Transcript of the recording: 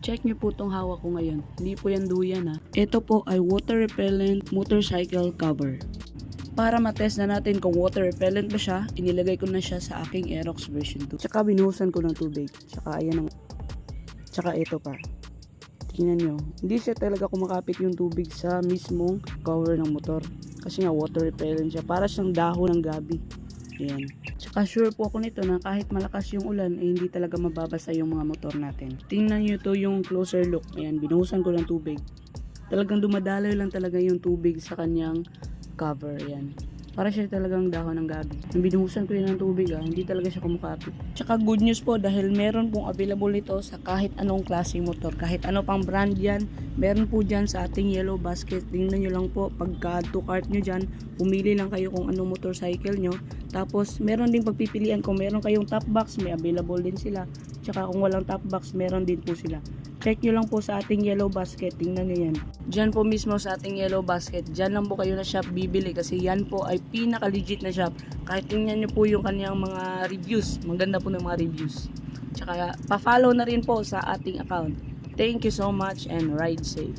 Check nyo po itong hawak ko ngayon. Hindi po yan duyan ha. Ito po ay water repellent motorcycle cover. Para matest na natin kung water repellent ba siya, inilagay ko na siya sa aking Aerox version 2. Tsaka binuhusan ko ng tubig. Tsaka ayan ang... Tsaka ito pa. Tingnan nyo. Hindi siya talaga kumakapit yung tubig sa mismong cover ng motor. Kasi nga water repellent siya. Para siyang dahon ng gabi. Ayan. Tsaka sure po ako nito na kahit malakas yung ulan ay hindi talaga mababasa yung mga motor natin. Tingnan nyo to yung closer look. Ayan, binuhusan ko ng tubig. Talagang dumadaloy lang talaga yung tubig sa kanyang cover. Ayan. Para siya talagang dahon ng gabi. Nung binuhusan ko yun ng tubig hindi talaga siya kumakapit. Tsaka good news po dahil meron pong available nito sa kahit anong klaseng motor. Kahit ano pang brand yan, meron po dyan sa ating yellow basket. Tingnan nyo lang po, pagka to cart nyo dyan, pumili lang kayo kung anong motorcycle nyo. Tapos meron ding pagpipilian kung meron kayong top box, may available din sila. Tsaka kung walang top box, meron din po sila. Check nyo lang po sa ating yellow basket. Tingnan nyo yan. Dyan po mismo sa ating yellow basket. Dyan lang po kayo na shop bibili kasi yan po ay pinaka legit na shop. Kahit tingnan nyo po yung kanyang mga reviews. Maganda po ng mga reviews. Tsaka pa-follow na rin po sa ating account. Thank you so much and ride safe.